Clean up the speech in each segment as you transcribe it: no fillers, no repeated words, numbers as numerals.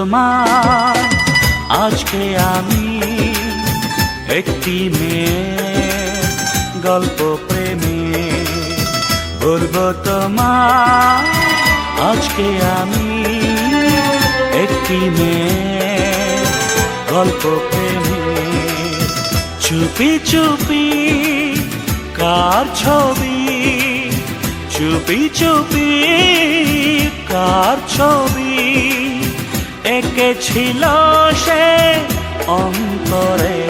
তোমায় আজকে আমি একটি মেয়ের গল্প প্রেমে। বলবো তোমায় আজকে আমি একটি মেয়ের গল্প প্রেমে। চুপি চুপি কার ছবি, চুপি চুপি কার ছবি এঁকেছিল সে অন্তরে।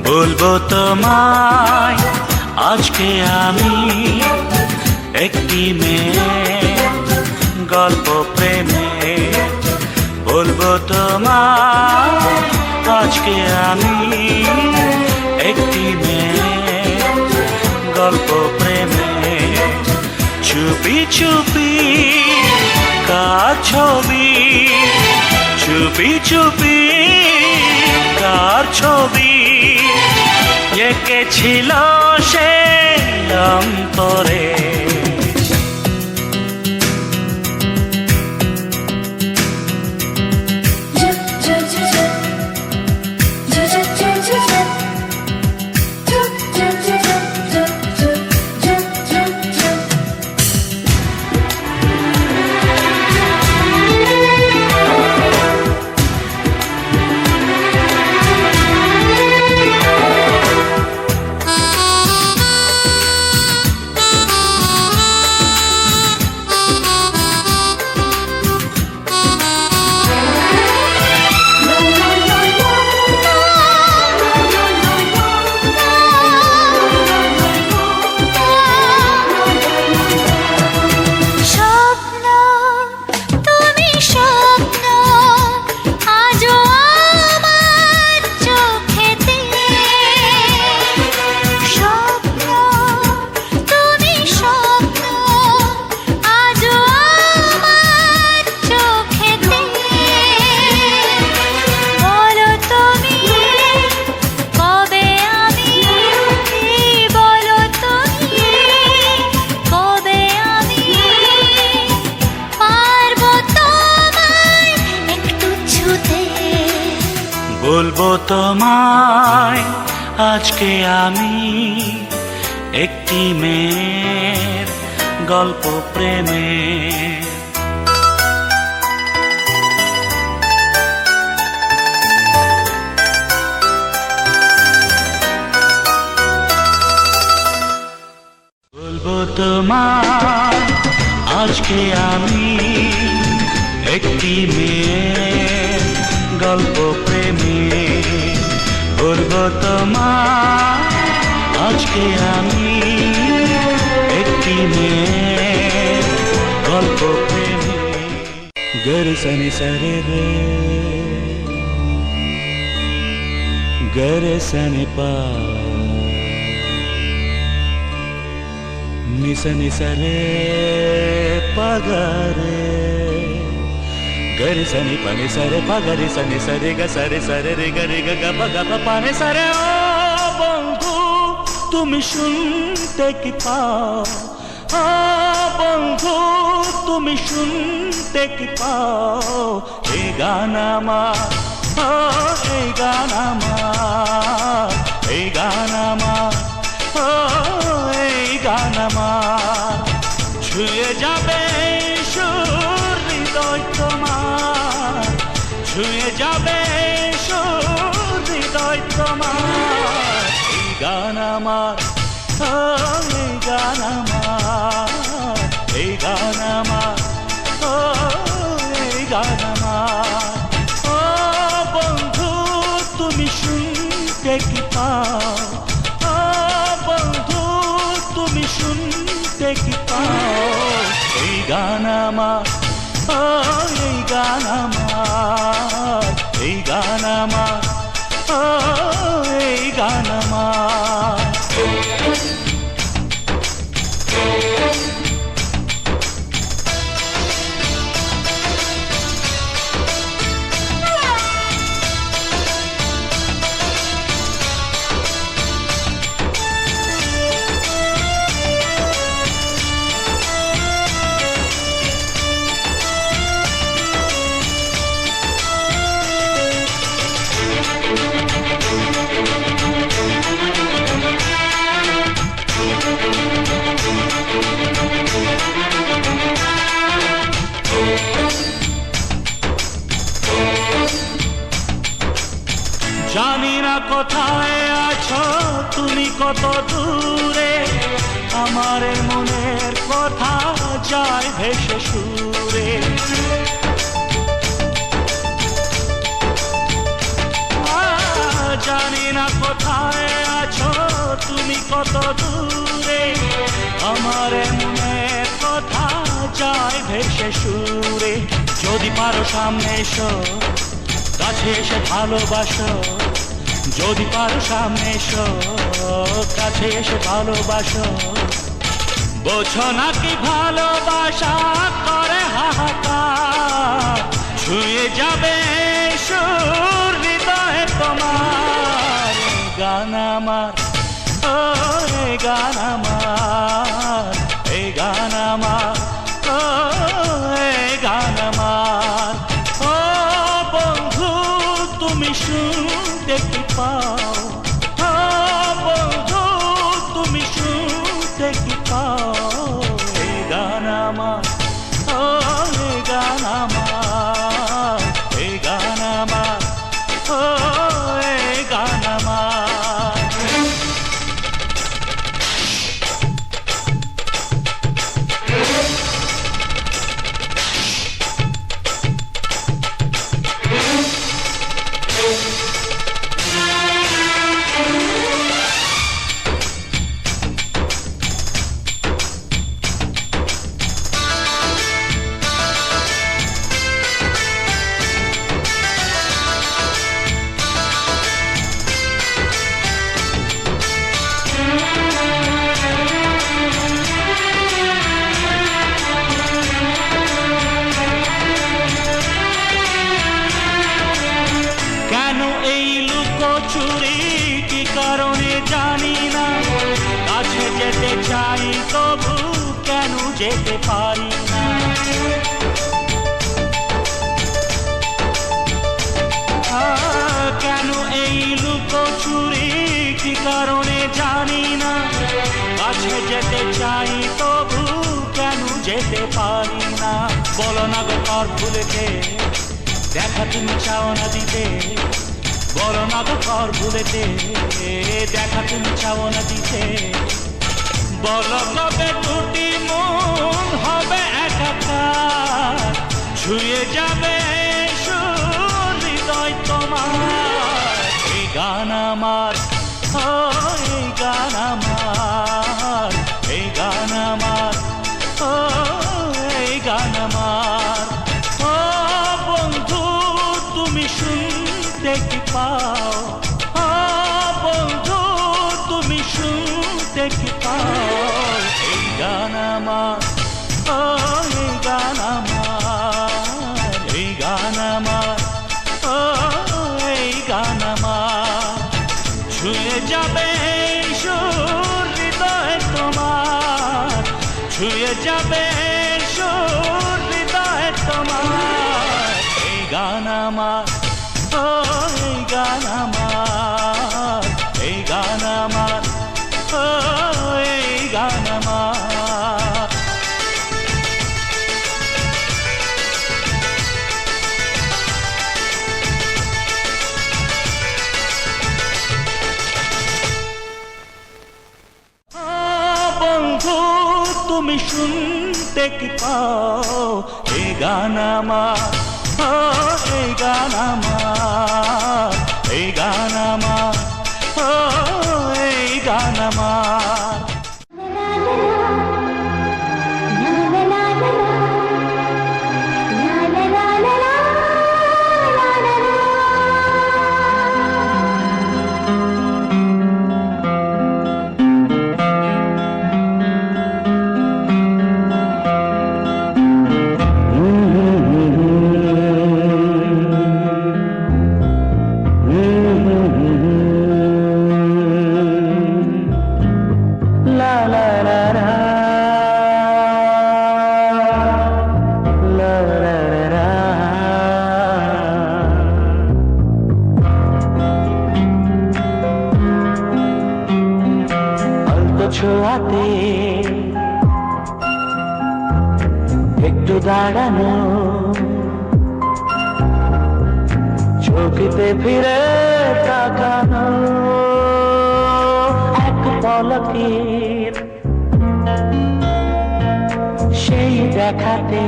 বলবো তোমায় আজকে আমি একটি মেয়ের গল্প প্রেমে। বলবো তোমায় আজকে আমি একটি মেয়ের গল্প প্রেমে। চুপি চুপি কার ছবি, চুপি চুপি কার ছবি এঁকেছিল সে অন্তরে। বলবো তোমায় আজকে আমি একটি মেয়ের গল্প প্রেমে। বলবো তোমায় আজকে আমি একটি মেয়ের গল্প প্রেমে। বলবো তোমায় আজকে আমি একটি মেয়ের গল্প প্রেমে। গরসনি সরে রে গরসনি পা নিস নিসরে পগরে गरे सनि पनि सरे पगरे सनि सरे ग सरे सरे रे गरे ग ग प ग प पाने सरे ও বন্ধু তুমি শুনতে কি পাও ও বন্ধু তুমি শুনতে কি পাও এই গান আমার ও এই গান আমার এই গান আমার ও এই গান আমার ছুঁয়ে যাবে সুর হৃদয় তোমার ছুঁয়ে যাবে সুর হৃদয় তোমার এই গান আমার ও এই গান আমার এই গান আমার ও এই গান আমার ও বন্ধু তুমি শুনতে কি পাও ও বন্ধু তুমি শুনতে কি পাও এই গান আমার ও এই গান আমার এই গান আমার ও এই গান আমার জানি না কোথায় আছো তুমি কত দূরে আমার মনের কথা যায় ভেসে সুরে জানি না কোথায় আছো তুমি কত দূরে আমার মনের কথা যায় ভেসে সুরে যদি পারো সামনে এসো কাছে এসে ভালোবাসো যদি পারো সামনে এসো কাছে এসে ভালোবাসো বোঝো নাকি ভালোবাসা করে হাহাকার ছুঁয়ে যাবে সুর হৃদয় তোমার গান আমার ও এই গান আমার এই গান আমার ও এই গান আমার তুমি শুনতে কি পাও ও বন্ধু তুমি শুনতে কি পাও এই গান আমার ও এই গান আমার এই গান আমার ও এই গান আমার চুরি কি কারণে জানি না কাছে যেতে চাই তবু কেন যেতে পারি না কেন এই লুকোচুরি কি কারণে জানি না কাছে যেতে চাই তবু কেন যেতে পারি না বলো না গো ঘর ভুলেতে দেখা তুমি চাও না দিতে বলো না গো ঘর ভুলেতে দেখা তুমি চাও না দিতে বলো কবে দুটি মন হবে একাকার ছুঁয়ে যাবে সুর হৃদয় তোমার এই গান আমার ও এই গান আমার এই গান আমার ও এই গান আমার ও বন্ধু তুমি শুনতে কি পাও ও বন্ধু তুমি শুনতে কি পাও এই গান আমার ও এই গান আমার এই গান এই সুর হৃদয় তোমার, ছুঁয়ে যাবে এই সুর হৃদয় তোমার। এই গান আমার, ও এই গান আমার, এই গান আমার, ও এই গান আমার। বন্ধু তুমি শুনতে কি পাও, এই গান আমার, ও এই গান আমার, এই গান আমার, ও এই গান আমার। ছোঁয়াতে একটু দাঁড়ানো, চোখেতে ফিরে তাকানো, এক পলকের সেই দেখাতে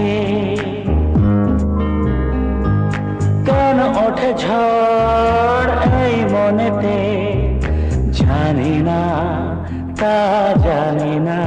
কেন ওঠে ঝড় এই মনেতে, জানি না তা জানি না।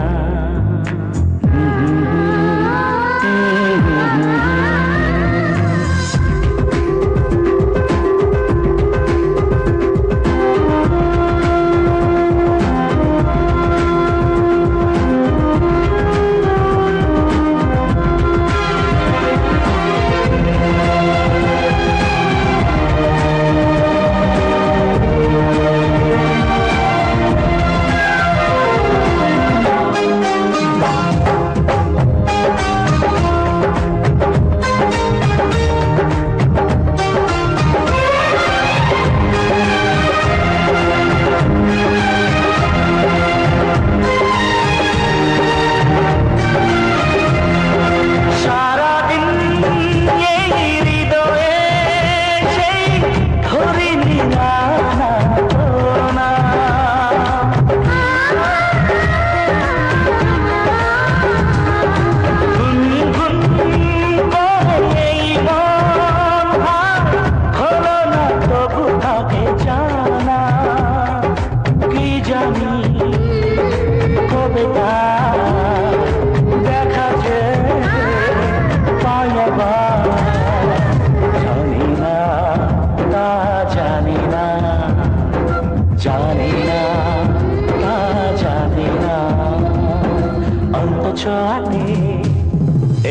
ছোঁয়াতে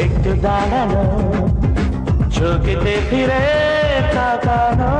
একটু দাঁড়ানো, চোখেতে ফিরে তাকানো।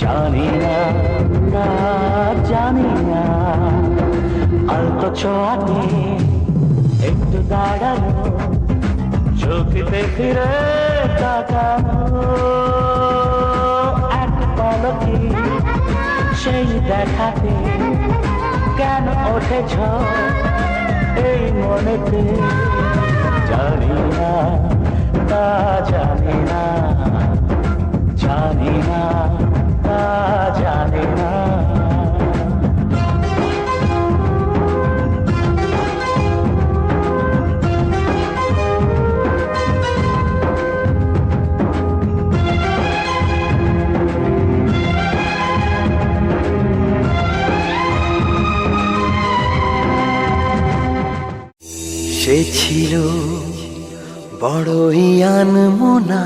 জানি না, না জানি না, অল্প ছোঁয়াতে একটু দাঁড়ানো, চোখে ফিরে তাকানো, এক পলকে সেই দেখাতে কেন ওঠে ঝড় এই মনেতে, জানি না, তা জানি না, জানি না, তা জানি না। সে ছিল বড়ই আনমনা,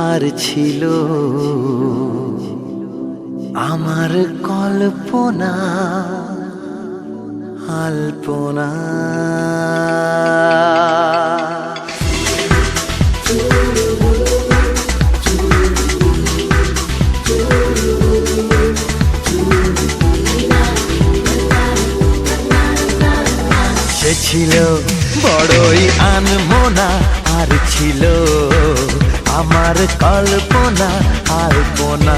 আর ছিল আমার কল্পনা আলপনা। সে ছিল বড়ই আনমনা, আর ছিল আমার কল্পনা আলপনা।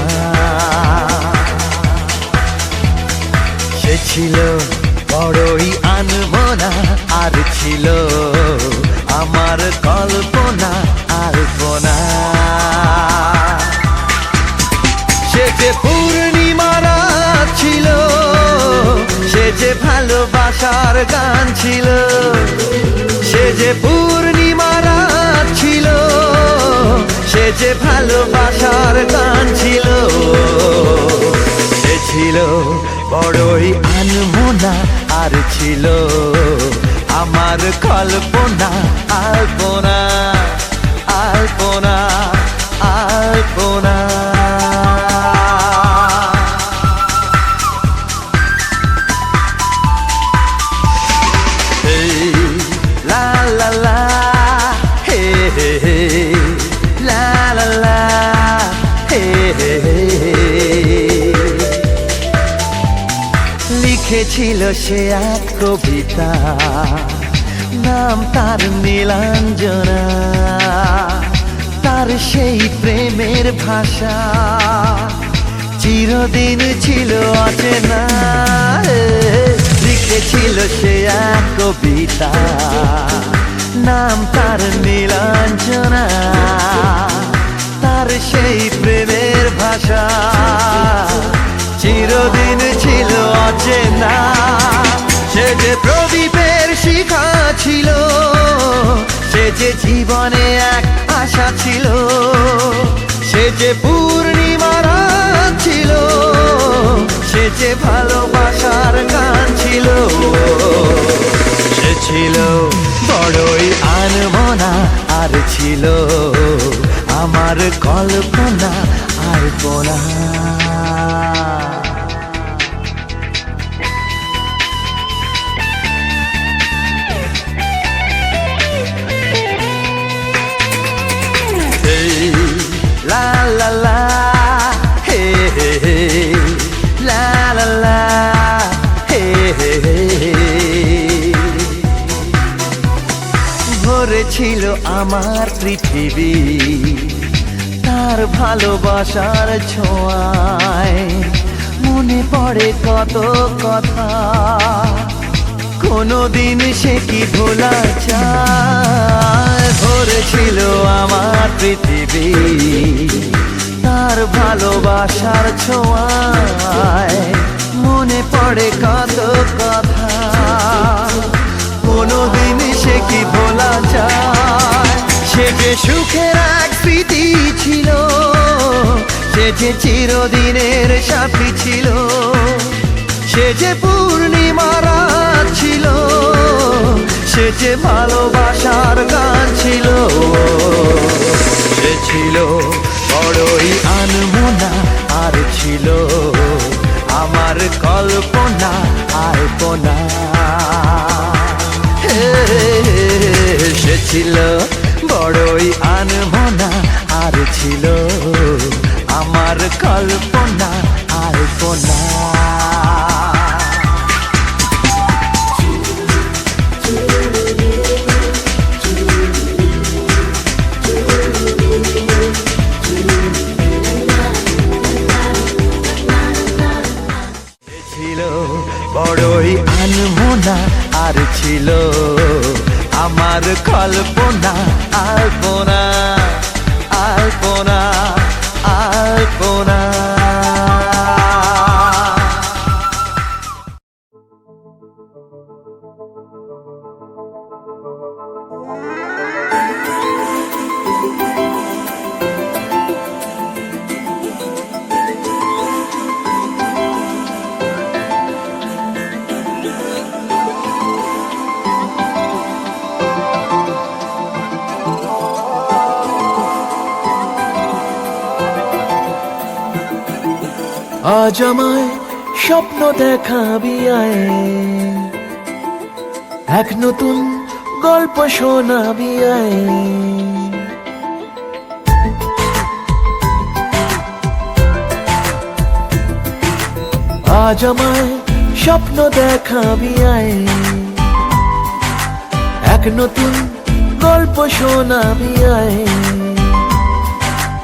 সে ছিল বড়ই আনমনা, আর ছিল আমার কল্পনা আলপনা। সে যে পূর্ণিমা রাত ছিল, সে যে ভালোবাসার গান ছিল, সে যে পূর্ণিমা রাত ছিল, সে যে ভালোবাসার গান ছিল। সে ছিল বড়ই আনমনা, আর ছিল আমার কল্পনা আলপনা আলপনা আলপনা। লিখেছিল সে এক কবিতা, নাম তার নীলাঞ্জনা। তার সেই প্রেমের ভাষা চিরদিন ছিল অচেনা। লিখেছিল সে এক কবিতা, নাম তার নীলাঞ্জনা। তার সেই প্রেমের ভাষা চিরদিন ছিল অচেনা। সে যে প্রদীপের শিখা ছিল, সে যে জীবনে এক আশা ছিল, সে যে পূর্ণিমা রাত ছিল, সে যে ভালোবাসার গান ছিল। সে ছিল বড়ই আনমনা, আর ছিল আমার কল্পনা আলপনা। La la la, hey hey hey, la la la, hey hey hey। ভরেছিল আমার পৃথিবী তার ভালোবাসার ছোঁয়ায়। মনে পড়ে কত কথা, কোনদিন সে কি ভোলা যায়। ভরেছিল আমার পৃথিবী তার ভালোবাসার ছোঁয়ায়। মনে পড়ে কত কথা, কোনদিন সে কি ভোলা যায়। সে যে সুখের এক স্মৃতি ছিল, সে যে চিরদিনের সাথী ছিল, সে যে পূর্ণিমা রাত ছিল, সে যে ভালোবাসার গান ছিল। সে ছিল বড়ই আনমনা, আর ছিল আমার কল্পনা আলপনা। সে ছিল বড়ই আনমনা, আর ছিল আমার আমার কল্পনা আলপনা। ছিল বড়ই আনমনা, আর ছিল আমার কল্পনা আলপনা আলপনা আলপনা। আজ আমায় স্বপ্ন দেখাবি আয়, এক নতুন গল্প শোনাবি আয়। আজ আমায় স্বপ্ন দেখাবি আয়, এক নতুন গল্প শোনাবি আয়।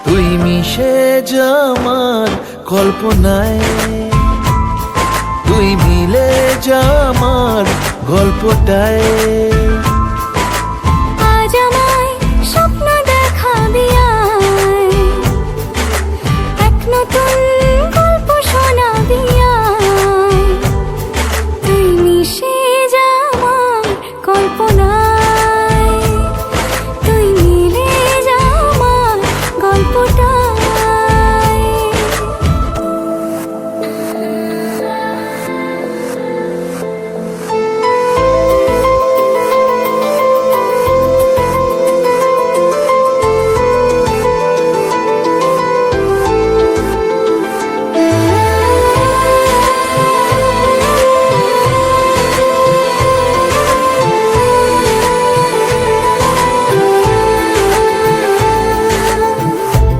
তুই মিশে যা আমার কল্পনায়, তুই মিলে যা আমার গল্পটায়। আজ আমায় স্বপ্ন দেখাবি আয়, এক নতুন গল্প শোনাবি আয়। তুই মিশে যা আমার কল্পনায়, তুই মিলে যা আমার গল্পটায়।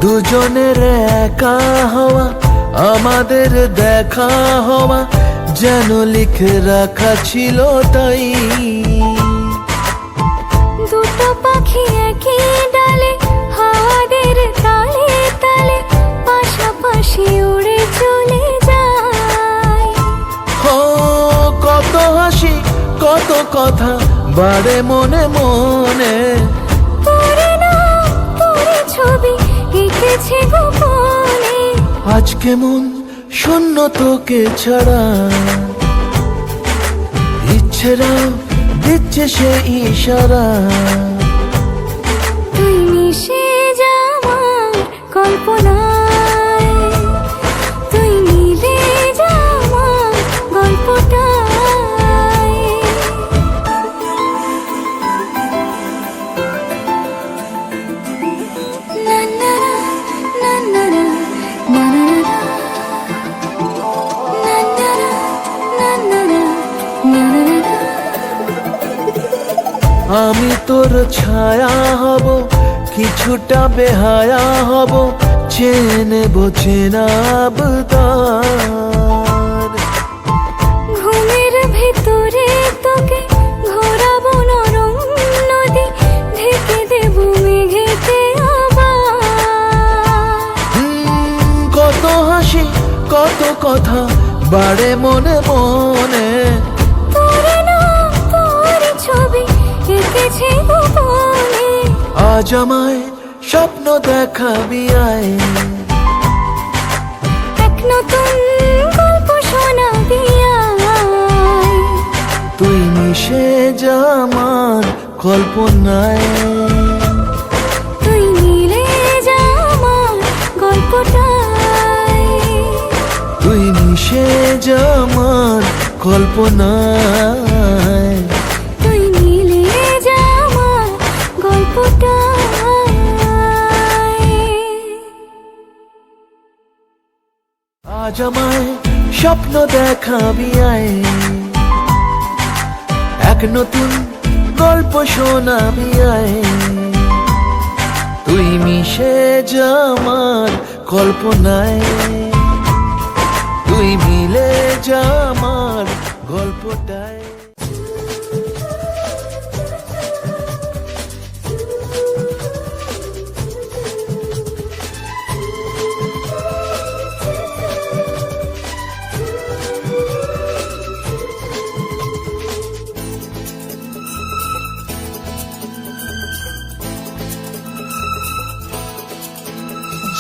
দুজনের একা হওয়া, আমাদের দেখা হওয়া যেন লিখে রাখা ছিল তাই। দুটো পাখি একই ডালে, হাওয়াদের তালে তালে পাশাপাশি উড়ে চলে যায়। ও কত হাসি কত কথা বাড়ে মনে মনে, তোরে নাম তোরে ছবি এঁকেছে গোপনে। আজ কেমন শূন্য তোকে ছাড়া, ইচ্ছেরা দিচ্ছে সে ইশারা। তুই মিশে যা আমার কল্পনায়, তুই মিলে যা আমার গল্পটায়। না না না না না না না আমি তোর ছায়া হব, কিছুটা বেহায়া হব, চেনে চেনাব তার। ঘুমের ভেতরে তোকে ঘোরাবো নরম নদী, ঢেকে দেব মেঘেতে আবার। কত হাসি কত কথা বাড়ে মনে মনে, তোরে নাম তোরে ছবি এঁকেছে গোপনে। আজ আমায় স্বপ্ন দেখাবি আয়, এক নতুন গল্প শোনাবি আয়। তুই মিশে যা আমার কল্পনায়, তুই মিলে যা আমার গল্পটায়। তুই মিশে যা আমার কল্পনায়। তুই মিলে যা আমার গল্পটায়। আজ আমায় স্বপ্ন দেখাবি আয়, এক নতুন গল্প শোনাবি আয়। তুই মিশে যা আমার কল্পনায় তুই মিলে যা আমার গল্পটায়।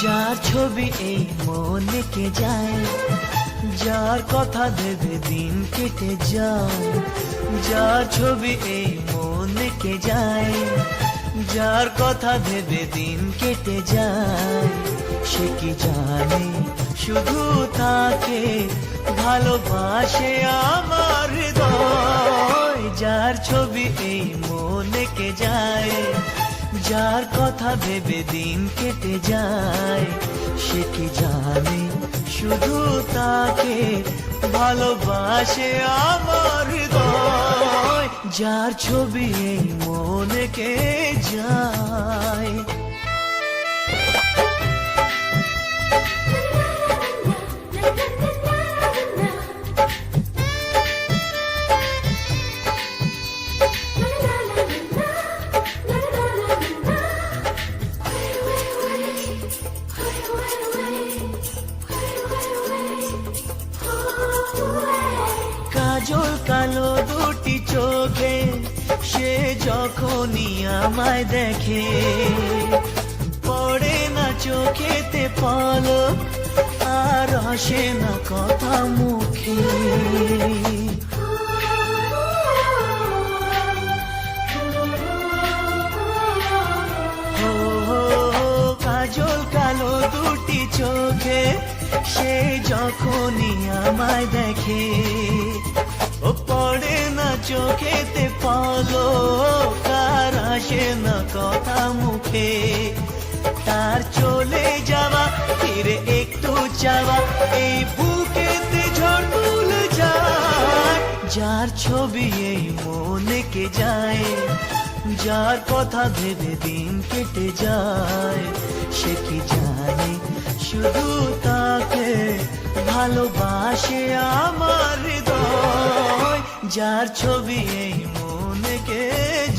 যার ছবি এই মনে কে যায়, যার কথা ভেবে দিন কেটে যায়, যার ছবি এই মনে কে যায়, যার কথা ভেবে দিন কেটে যায়, সে কি জানে শুধু তাকে ভালোবাসে আমার হৃদয়। যার ছবি এই মনে কে যায়, যার কথা ভেবে দিন কেটে যায়, সে কি জানে শুধু তাকে ভালোবাসে আমার হৃদয়। যার ছবি এই মনে কে যায়। কাজল কালো দুটি চোখে সে যখনই আমায় দেখে, পড়ে না চোখেতে পলক আর আসে না কথা মুখে। কাজল কালো দুটি চোখে সে যখনই আমায় দেখে, ও পড়ে না চোখেতে পলক আর আসে না কথা মুখে। তার চলে যাওয়া ফিরে একটু চাওয়া এই বুকেতে ঝড় তুলে যায়। যার ছবি এই মনে কে যায়, যার কথা ভেবে দিন কেটে যায়, সে কি জানে শুধু তাকে ভালোবাসে আমার হৃদয়। যার ছবি এই মনে কে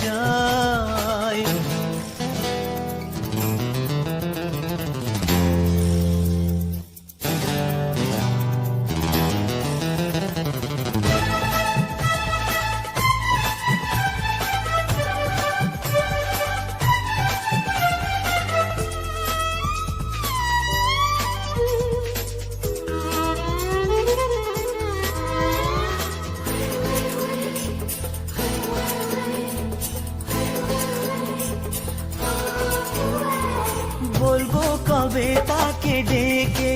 যায়। বলবো কবে তাকে ডেকে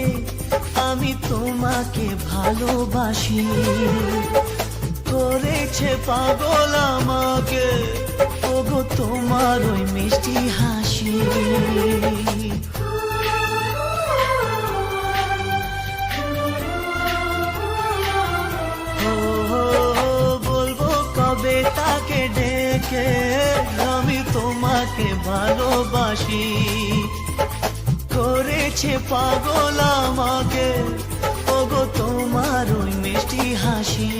আমি তোমাকে ভালোবাসি, করেছে পাগল আমাকে ওগো তোমার ওই মিষ্টি হাসি। বলবো কবে তাকে ডেকে আমি তোমাকে ভালোবাসি, করেছে পাগল আমাকে ওগো তোমার ওই মিষ্টি হাসি।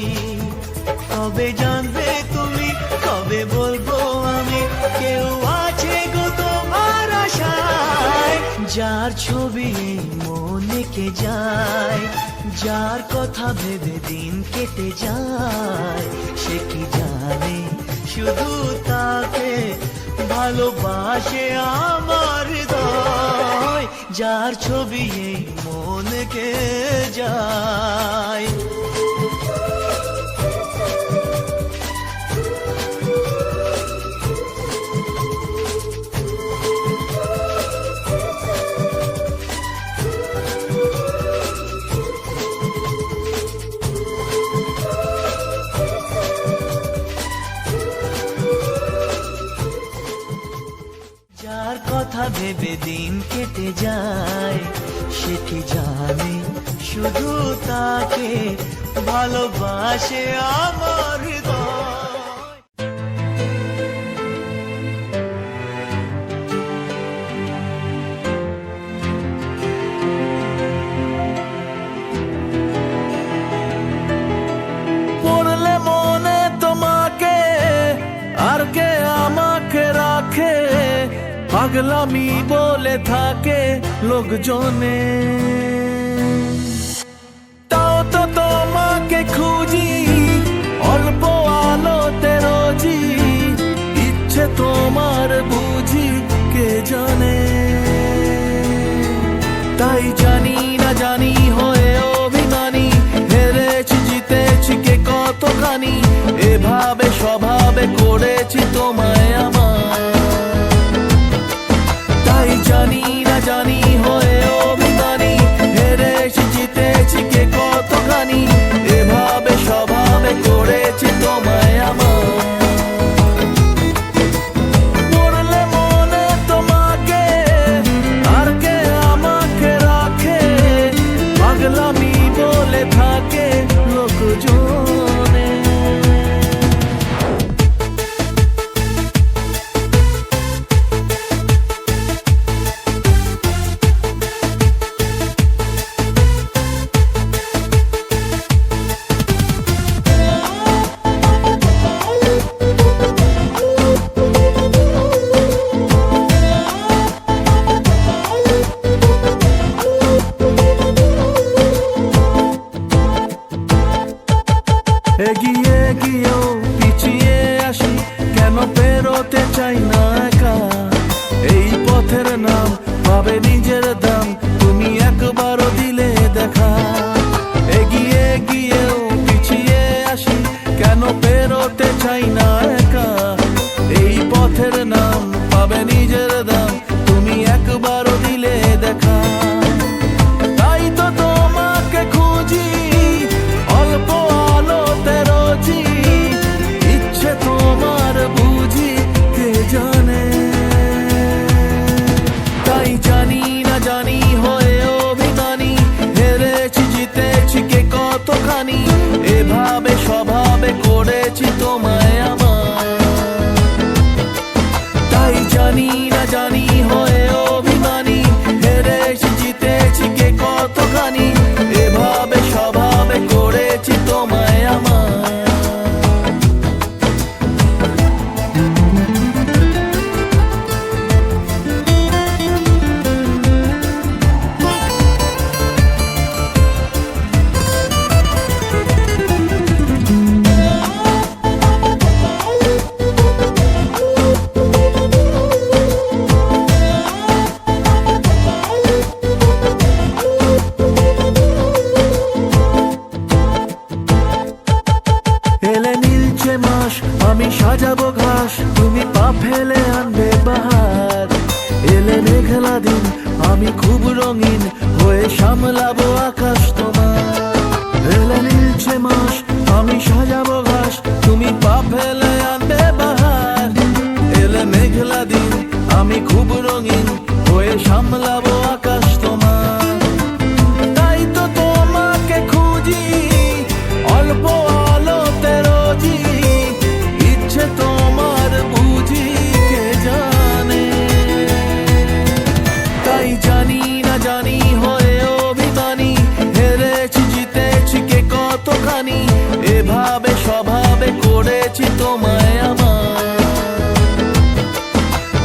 কবে জানবে তুমি, কবে বলবো আমি, কেউ আছে গো তোমার আশায়। যার ছবি মনে কে যায়, যার কথা ভেবে দিন কেটে যায়, সে কি জানে শুধু তাকে ভালোবাসে আমার হৃদয়। যার ছবি এই মনে কে যায়। যার কথা ভেবে দিন কেটে যায়, সে কি জানে শুধু তাকে ভালোবাসে আমার হৃদয়। পাগলামি বলে থাকে লোকজনে। তাও তো তোমাকে খুঁজি অল্প আলোতে রোজি, ইচ্ছে তোমার বুঝি কে জানে। তাই জানি না জানি হয়ে অভিমানী, হেরেছি জিতেছি কে কতখানি, এভাবে স্বভাবে করেছি তোমায় আমার। তাই জানি না জানি হয়ে অভিমানী, হেরেছি জিতেছি কে কতখানি, এভাবে স্বভাবে করেছি তোমায় আমার। মরলে মনে তোমাকে আর কে আমাকে রাখে, পাগলামি বলে থাকে লোকজনে। এগিয়ে গিয়েও পিছিয়ে আসি, কেন পেরোতে চাই না একা। এই পথের নাম পাবে নিজের দাম, তুমি একবারও দিলে দেখা। এগিয়ে গিয়েও পিছিয়ে আসি, কেন পেরোতে চাই না একা। এই পথের নাম পাবে নিজের দাম, তুমি একবারও দিলে দেখা। তাই তো তোমাকে খুঁজি অল্প আলোতে রোজি, ইচ্ছে তোমার বুঝি কে জানে। তাই জানি না জানি হয়ে অভিমানী, হেরেছি জিতেছি কে কতখানি, এভাবে স্বভাবে করেছি তোমায় আমার। তাই জানি না জানি হয়ে অভিমানী, হেরেছি জিতেছি কে কতখানি, এভাবে স্বভাবে করেছি তোমায় আমার। এলে নীলছে মাস, আমি সাজাবো ঘাস, তুমি পা ফেলে আনবে বাহার। এলে মেঘলা দিন, আমি খুব রঙিন হয়ে সামলাবো আকাশ তোমার। এলে নীলছে মাস, আমি সাজাবো ঘাস, তুমি পা ফেলে আনবে বাহার। এলে মেঘলা দিন, আমি খুব রঙিন হয়ে সামলাবো আকাশ তোমার। তাই তো তোমাকে খুঁজি অল্প আলোতে রোজি, ইচ্ছে তোমার বুঝি কে জানে। তাই জানি না জানি হয়ে অভিমানী, হেরেছি জিতেছি কে কতখানি, এভাবে স্বভাবে করেছি তোমায় আমার।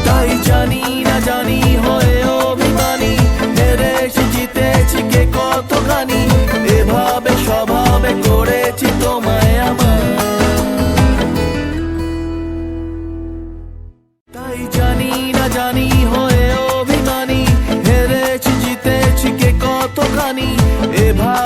তাই জানি না জানি হয়ে অভিমানী, হেরেছি জিতেছি কে কতখানি, এভাবে স্বভাবে করেছি তোমায় আমার। তাই জানি না জানি হয়ে অভিমানী, হেরেছি জিতেছি কে কতখানি, এভাবে